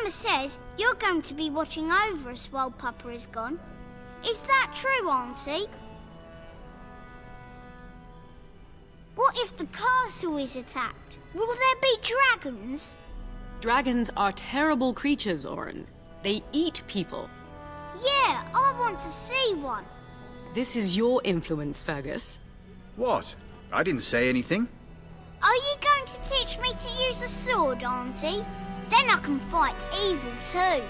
Mama says you're going to be watching over us while Papa is gone. Is that true, Auntie? What if the castle is attacked? Will there be dragons? Dragons are terrible creatures, Oren. They eat people. Yeah, I want to see one. This is your influence, Fergus. What? I didn't say anything. Are you going to teach me to use a sword, Auntie? Then I can fight evil too.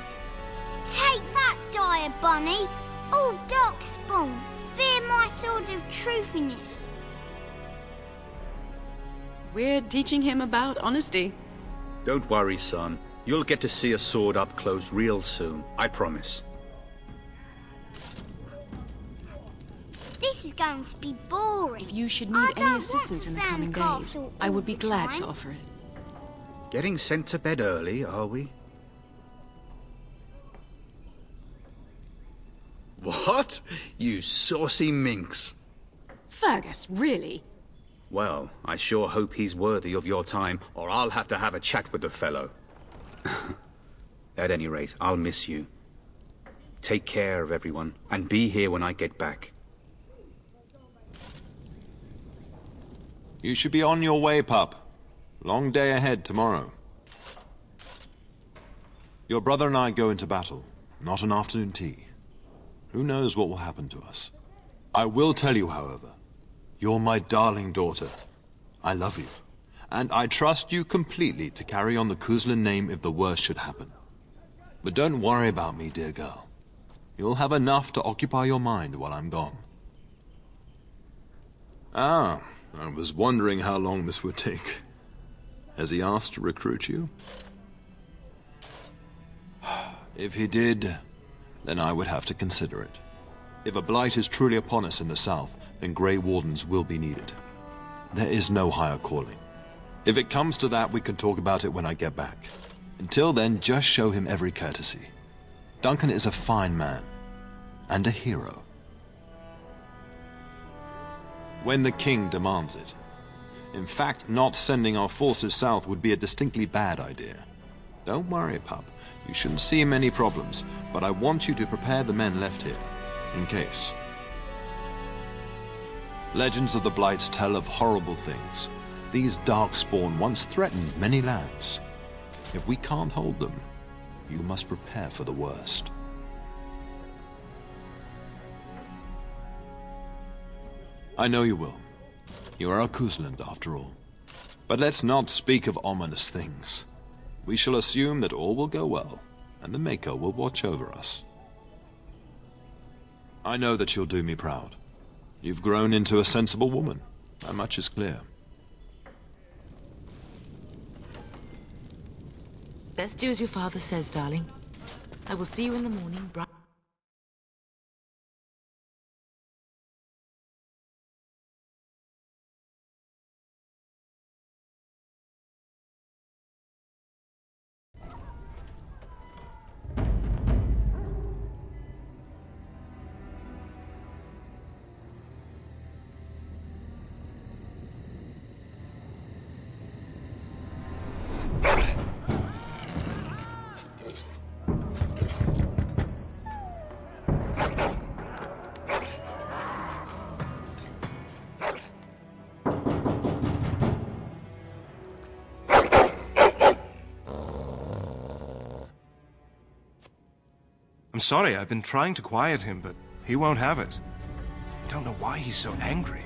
Take that, dire bunny. Oh, darkspawn, fear my sword of truthiness. We're teaching him about honesty. Don't worry, son. You'll get to see a sword up close real soon, I promise. This is going to be boring. If you should need any assistance in the coming days, I would be glad to offer it. Getting sent to bed early, are we? What? You saucy minx. Fergus, really? Well, I sure hope he's worthy of your time, or I'll have to have a chat with the fellow. At any rate, I'll miss you. Take care of everyone, and be here when I get back. You should be on your way, pup. Long day ahead tomorrow. Your brother and I go into battle, not an afternoon tea. Who knows what will happen to us? I will tell you, however, you're my darling daughter. I love you, and I trust you completely to carry on the Kuzlin name if the worst should happen. But don't worry about me, dear girl. You'll have enough to occupy your mind while I'm gone. Ah, I was wondering how long this would take. Has he asked to recruit you? If he did, then I would have to consider it. If a blight is truly upon us in the south, then Grey Wardens will be needed. There is no higher calling. If it comes to that, we can talk about it when I get back. Until then, just show him every courtesy. Duncan is a fine man, and a hero. When the king demands it. In fact, not sending our forces south would be a distinctly bad idea. Don't worry, pup. You shouldn't see many problems, but I want you to prepare the men left here, in case. Legends of the Blights tell of horrible things. These darkspawn once threatened many lands. If we can't hold them, you must prepare for the worst. I know you will. You are a Kuzland, after all. But let's not speak of ominous things. We shall assume that all will go well, and the Maker will watch over us. I know that you'll do me proud. You've grown into a sensible woman. That much is clear. Best do as your father says, darling. I will see you in the morning, bright. I'm sorry, I've been trying to quiet him, but he won't have it. I don't know why he's so angry.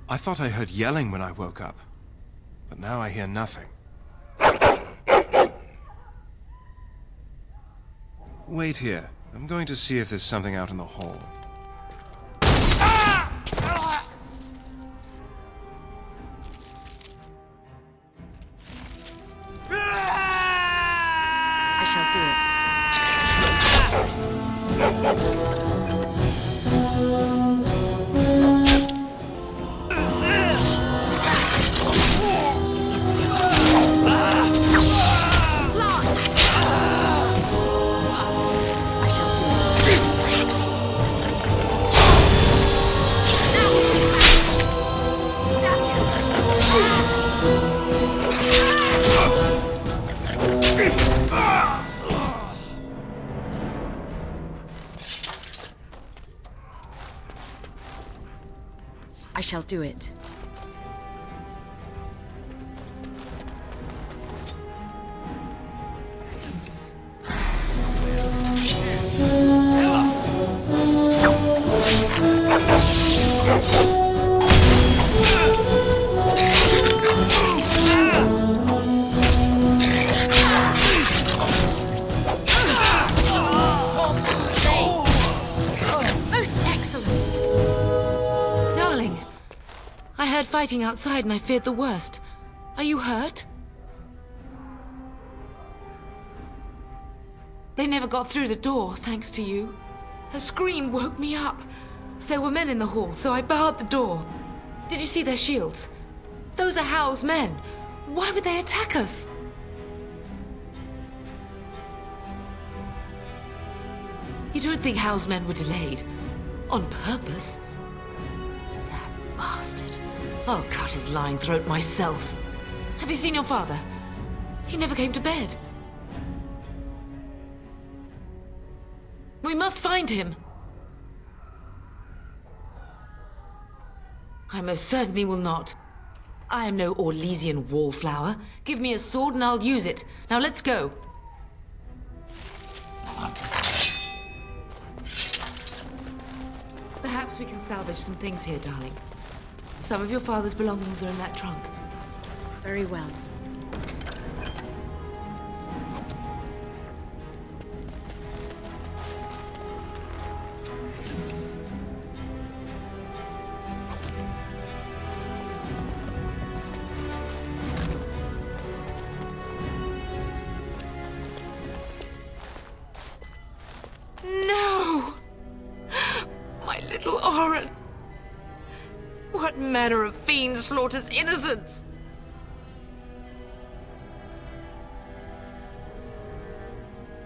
I thought I heard yelling when I woke up, but now I hear nothing. Wait here. I'm going to see if there's something out in the hall. I shall do it. I heard fighting outside and I feared the worst. Are you hurt? They never got through the door, thanks to you. Her scream woke me up. There were men in the hall, so I barred the door. Did you see their shields? Those are Hal's men. Why would they attack us? You don't think Hal's men were delayed? On purpose? That bastard. I'll cut his lying throat myself. Have you seen your father? He never came to bed. We must find him. I most certainly will not. I am no Orlesian wallflower. Give me a sword and I'll use it. Now let's go. Perhaps we can salvage some things here, darling. Some of your father's belongings are in that trunk. Very well. No! My little Oren! What manner of fiend slaughters innocents?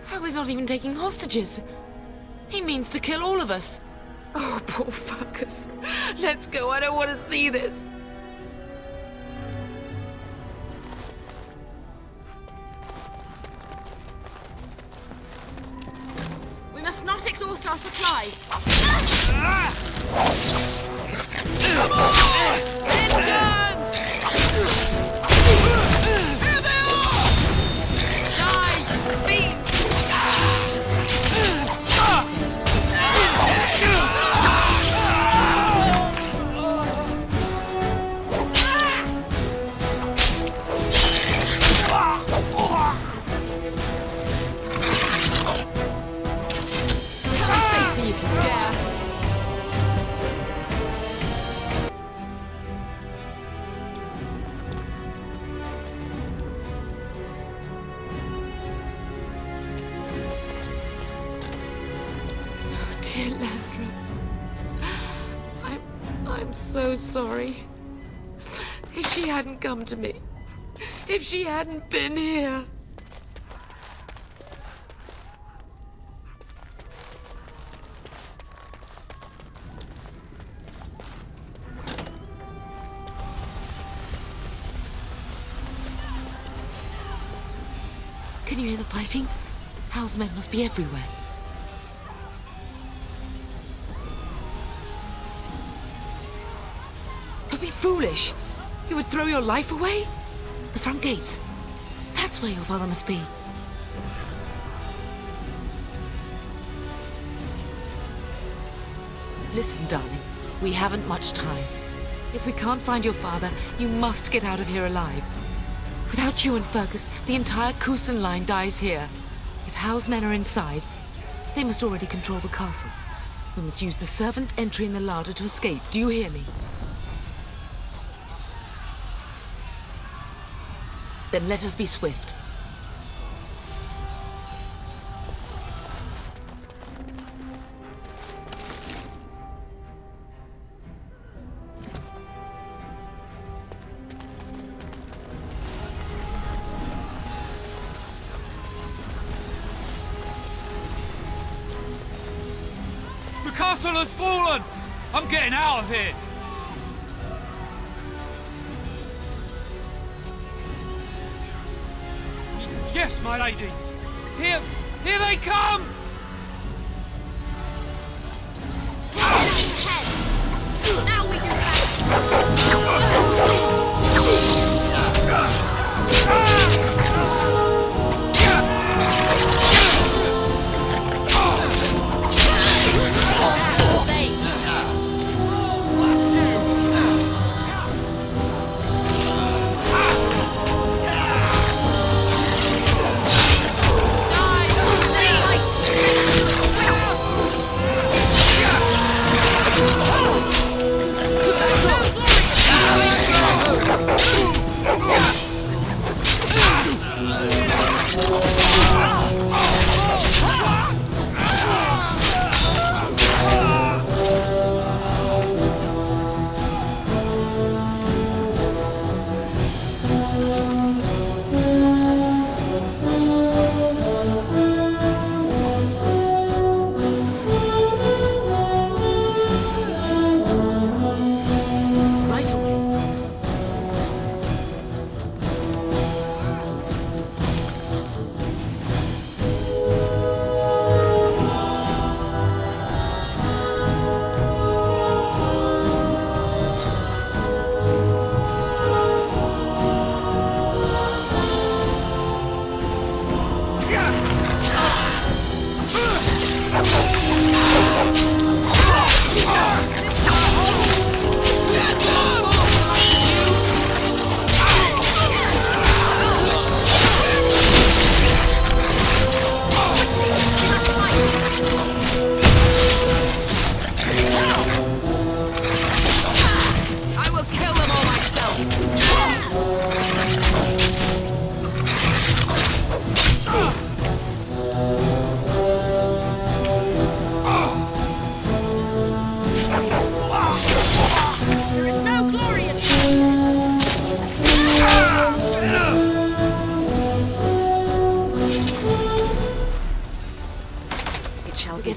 How is not even taking hostages? He means to kill all of us. Oh, poor fuckers. Let's go, I don't want to see this. We must not exhaust our supplies. Come on! Vengeance! Here they are! Die, fiend! Come face me if you dare! Dear Landra, I'm so sorry. If she hadn't come to me, if she hadn't been here. Can you hear the fighting? Hal's men must be everywhere. Don't be foolish. You would throw your life away? The front gates. That's where your father must be. Listen, darling. We haven't much time. If we can't find your father, you must get out of here alive. Without you and Fergus, the entire Kusen line dies here. If Hal's men are inside, they must already control the castle. We must use the servants' entry in the larder to escape. Do you hear me? Then let us be swift. The castle has fallen! I'm getting out of here! Yes, my lady! Here they come! Now we can back.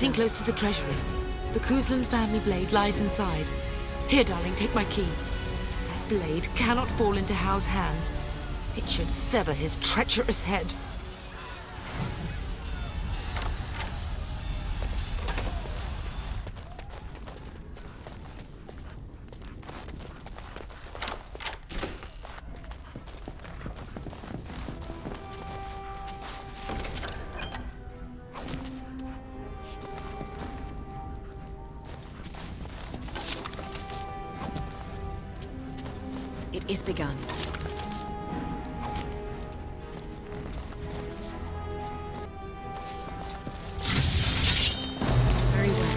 Getting close to the treasury. The Kuzlan family blade lies inside. Here, darling, take my key. That blade cannot fall into Hao's hands. It should sever his treacherous head. It is begun. Very well.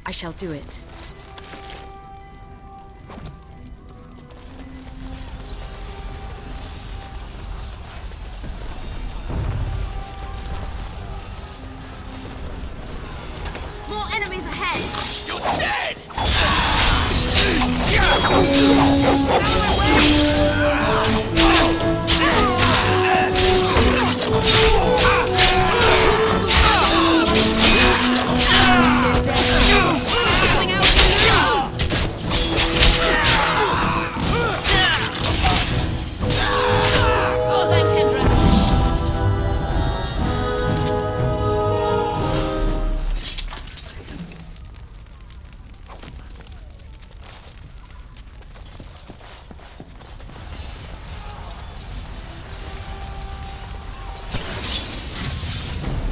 I shall do it. More enemies ahead! You're dead!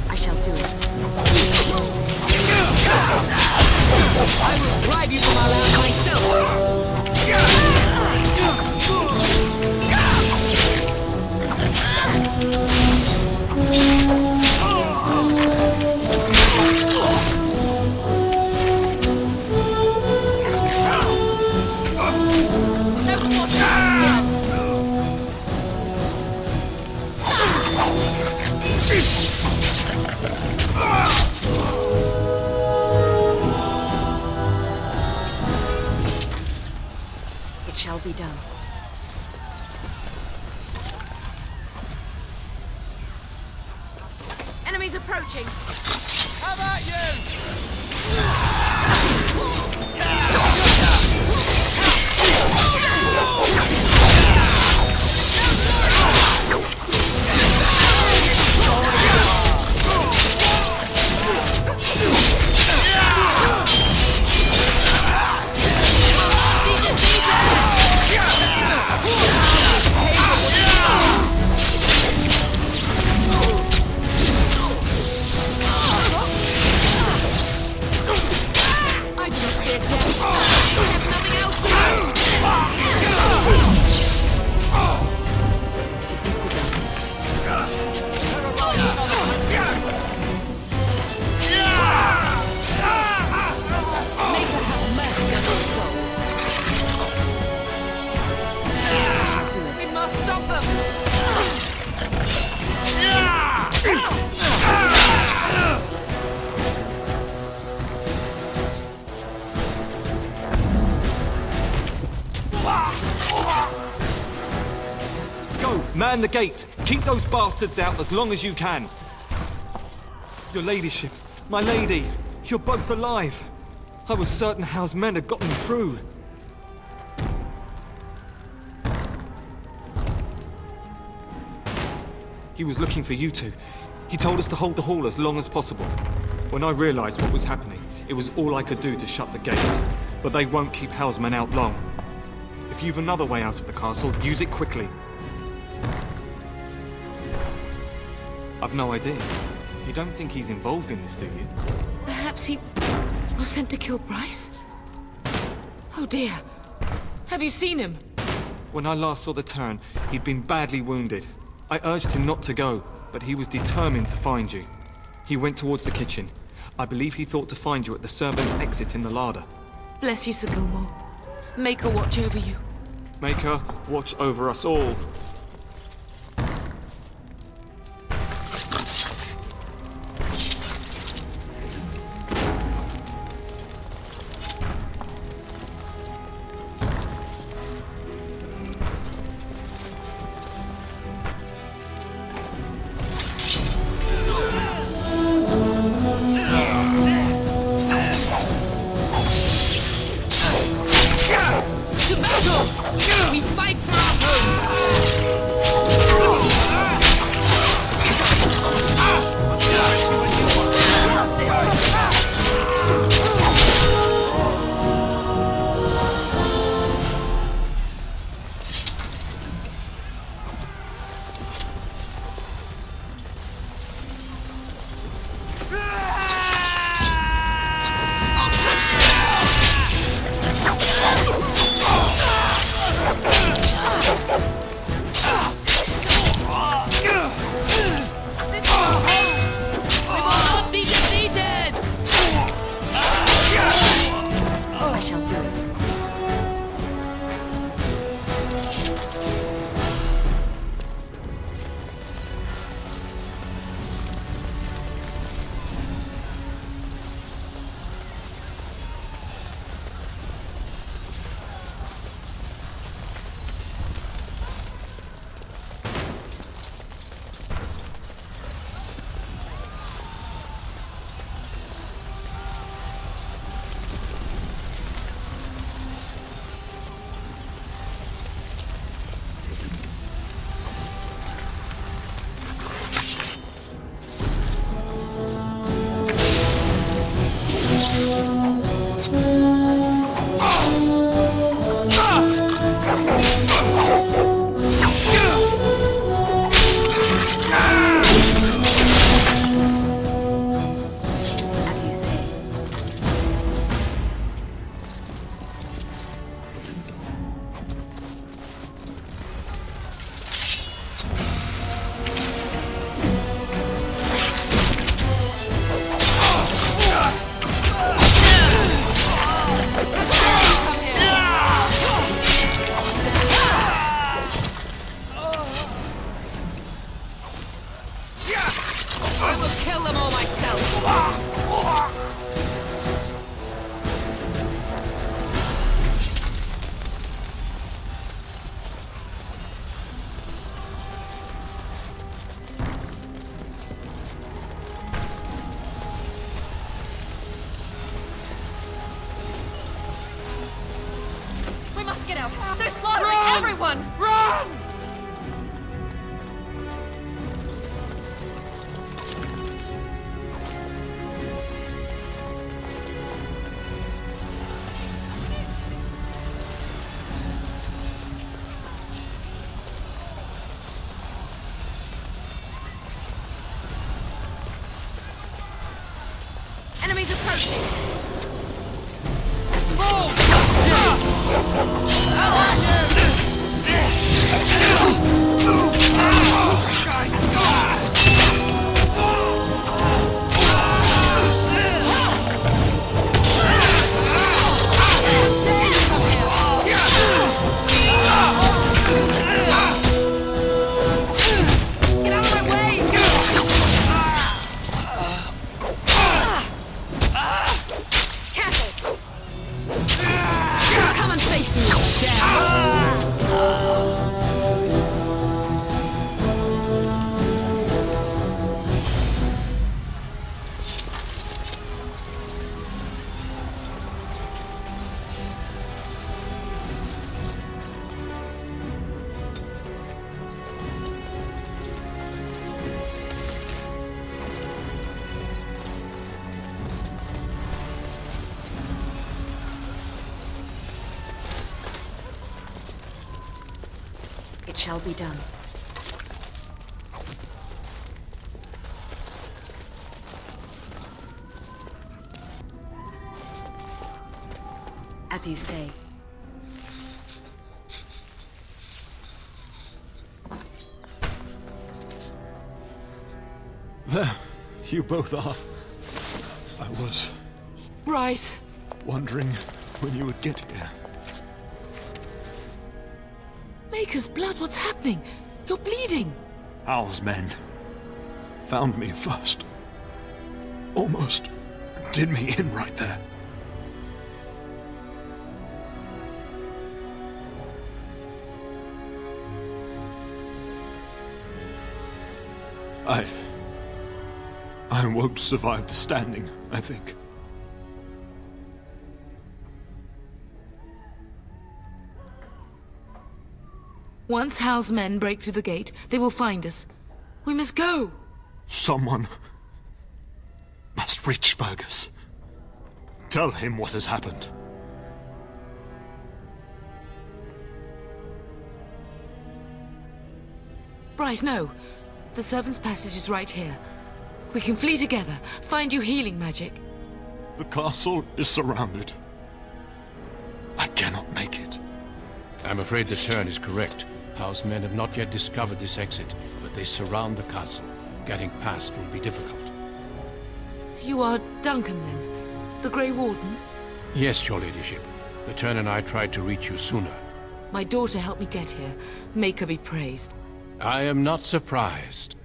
I shall do it. I will drive you from our land myself! It shall be done. Enemies approaching! How about you? Man the gate! Keep those bastards out as long as you can! Your ladyship, my lady, you're both alive! I was certain Hao's men had gotten through. He was looking for you two. He told us to hold the hall as long as possible. When I realized what was happening, it was all I could do to shut the gates. But they won't keep Hao's men out long. If you've another way out of the castle, use it quickly. I've no idea. You don't think he's involved in this, do you? Perhaps he was sent to kill Bryce? Oh dear. Have you seen him? When I last saw the Terran, he'd been badly wounded. I urged him not to go, but he was determined to find you. He went towards the kitchen. I believe he thought to find you at the servants' exit in the larder. Bless you, Sir Gilmore. Maker watch over you. Maker, watch over us all. We fight for our home! They're slaughtering everyone! Run! Enemies approaching! Get out of my way! Tackle! Come and face me, damn! It shall be done. As you say. There, you both are. I was Bryce! wondering when you would get here. Maker's blood, what's happening? You're bleeding! Hal's men found me first. Almost did me in right there. I won't survive the standing, I think. Once Hal's men break through the gate, they will find us. We must go! Someone must reach Fergus. Tell him what has happened. Bryce, no. The servant's passage is right here. We can flee together, find you healing magic. The castle is surrounded. I cannot make it. I'm afraid the turn is correct. House men have not yet discovered this exit, but they surround the castle. Getting past will be difficult. You are Duncan, then? The Grey Warden? Yes, your ladyship. The turn and I tried to reach you sooner. My daughter helped me get here. Make her be praised. I am not surprised.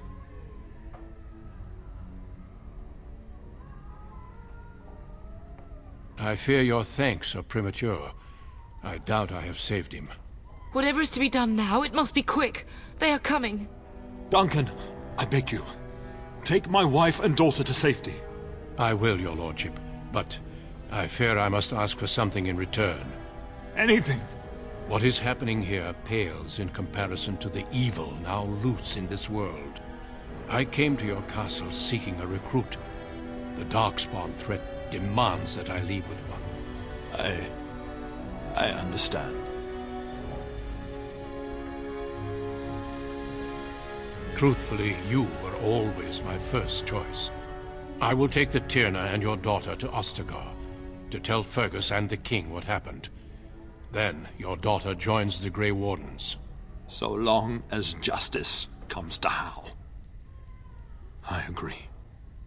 I fear your thanks are premature. I doubt I have saved him. Whatever is to be done now, it must be quick. They are coming. Duncan, I beg you, take my wife and daughter to safety. I will, your lordship, but I fear I must ask for something in return. Anything. What is happening here pales in comparison to the evil now loose in this world. I came to your castle seeking a recruit. The Darkspawn threat demands that I leave with one. I understand. Truthfully, you were always my first choice. I will take the Tyrna and your daughter to Ostagar, to tell Fergus and the king what happened. Then, your daughter joins the Grey Wardens. So long as justice comes to Hal. I agree.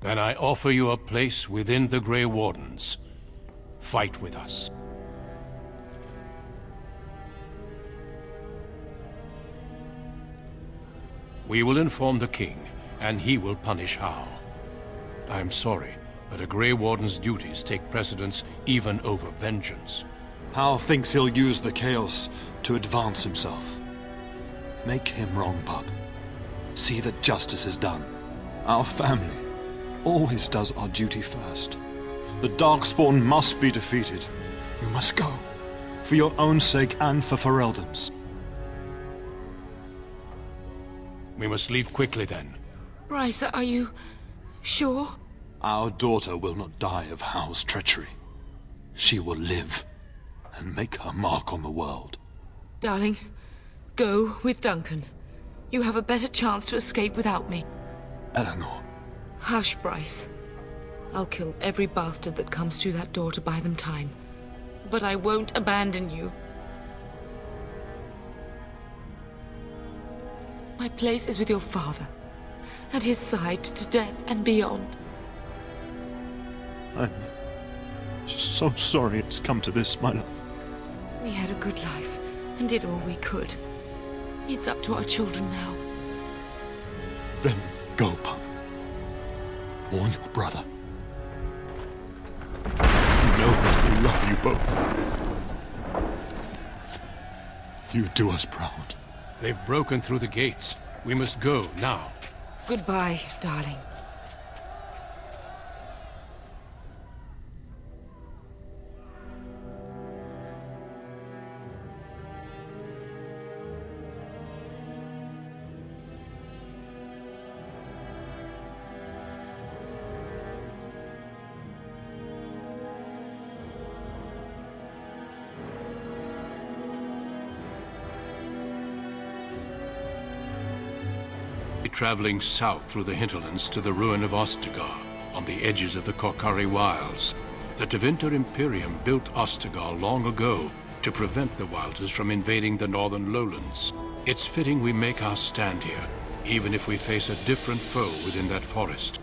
Then I offer you a place within the Grey Wardens. Fight with us. We will inform the king, and he will punish Hal. I'm sorry, but a Grey Warden's duties take precedence even over vengeance. Hal thinks he'll use the chaos to advance himself. Make him wrong, pup. See that justice is done. Our family always does our duty first. The Darkspawn must be defeated. You must go. For your own sake and for Ferelden's. We must leave quickly then. Bryce, are you sure? Our daughter will not die of Hal's treachery. She will live and make her mark on the world. Darling, go with Duncan. You have a better chance to escape without me. Eleanor. Hush, Bryce. I'll kill every bastard that comes through that door to buy them time. But I won't abandon you. My place is with your father, at his side to death and beyond. I'm so sorry it's come to this, my love. We had a good life, and did all we could. It's up to our children now. Then go, pup. Warn your brother. Know that we love you both. You do us proud. They've broken through the gates. We must go now. Goodbye, darling. Traveling south through the hinterlands to the ruin of Ostagar, on the edges of the Korkari Wilds. The Tevinter Imperium built Ostagar long ago to prevent the Wilders from invading the northern lowlands. It's fitting we make our stand here. even if we face a different foe within that forest.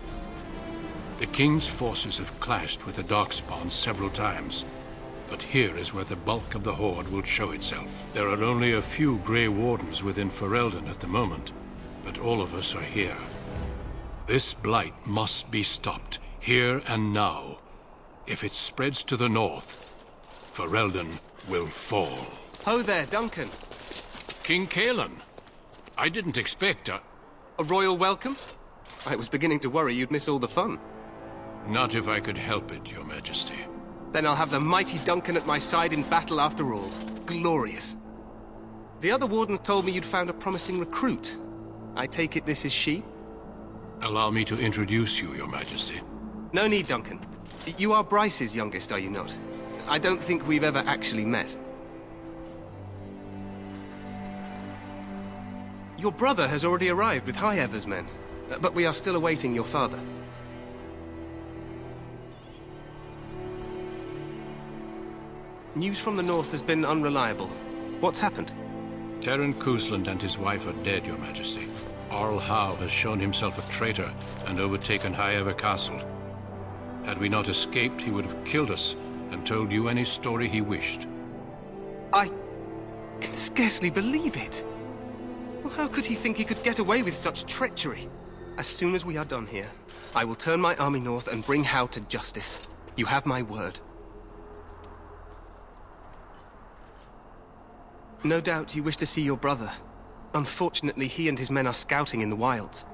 The King's forces have clashed with the Darkspawn several times, but here is where the bulk of the Horde will show itself. There are only a few Grey Wardens within Ferelden at the moment, but all of us are here. This blight must be stopped, here and now. If it spreads to the north, Ferelden will fall. Ho there, Duncan. King Kaelan, I didn't expect A royal welcome? I was beginning to worry you'd miss all the fun. Not if I could help it, Your Majesty. Then I'll have the mighty Duncan at my side in battle after all. Glorious. The other wardens told me you'd found a promising recruit. I take it this is she? Allow me to introduce you, Your Majesty. No need, Duncan. You are Bryce's youngest, are you not? I don't think we've ever actually met. Your brother has already arrived with High Ever's men, but we are still awaiting your father. News from the north has been unreliable. What's happened? Terran Cousland and his wife are dead, Your Majesty. Arl Howe has shown himself a traitor and overtaken High Ever Castle. Had we not escaped, he would have killed us and told you any story he wished. I can scarcely believe it. Well, how could he think he could get away with such treachery? As soon as we are done here, I will turn my army north and bring Howe to justice. You have my word. No doubt you wish to see your brother. Unfortunately, he and his men are scouting in the wilds.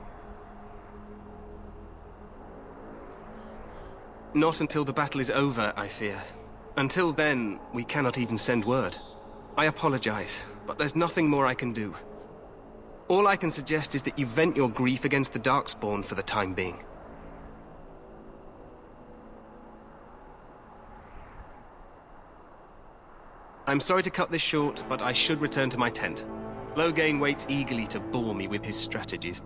Not until the battle is over, I fear. Until then, we cannot even send word. I apologize, but there's nothing more I can do. All I can suggest is that you vent your grief against the Darkspawn for the time being. I'm sorry to cut this short, but I should return to my tent. Loghain waits eagerly to bore me with his strategies.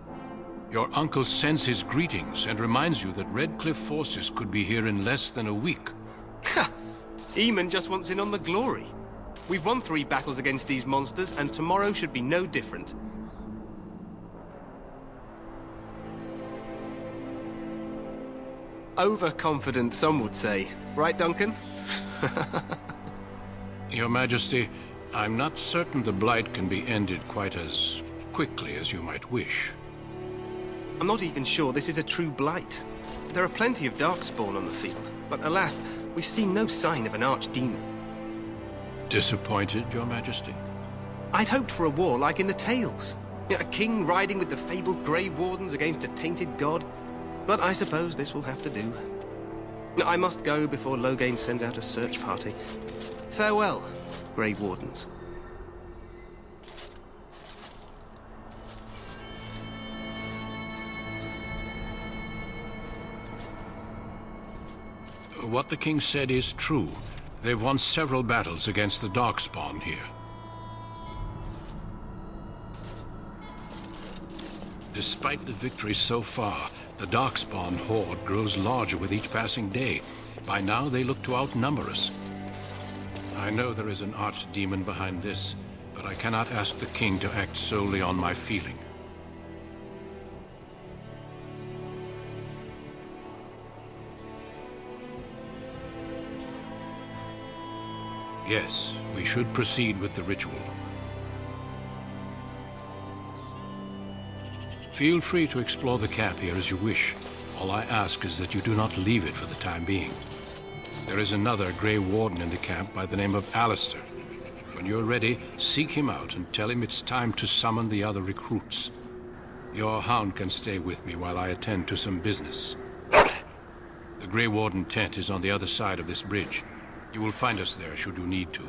Your uncle sends his greetings and reminds you that Redcliffe forces could be here in less than a week. Ha! Eamon just wants in on the glory. We've won 3 battles against these monsters, and tomorrow should be no different. Overconfident, some would say. Right, Duncan? Your Majesty, I'm not certain the Blight can be ended quite as quickly as you might wish. I'm not even sure this is a true blight. There are plenty of Darkspawn on the field, but alas, we've seen no sign of an archdemon. Disappointed, Your Majesty? I'd hoped for a war like in the tales. A king riding with the fabled Grey Wardens against a tainted god. But I suppose this will have to do. I must go before Loghain sends out a search party. Farewell, Grey Wardens. What the king said is true. They've won several battles against the Darkspawn here. Despite the victories so far, the Darkspawn horde grows larger with each passing day. By now, they look to outnumber us. I know there is an archdemon behind this, but I cannot ask the king to act solely on my feeling. Yes, we should proceed with the ritual. Feel free to explore the camp here as you wish. All I ask is that you do not leave it for the time being. There is another Grey Warden in the camp by the name of Alistair. When you're ready, seek him out and tell him it's time to summon the other recruits. Your hound can stay with me while I attend to some business. The Grey Warden tent is on the other side of this bridge. You will find us there should you need to.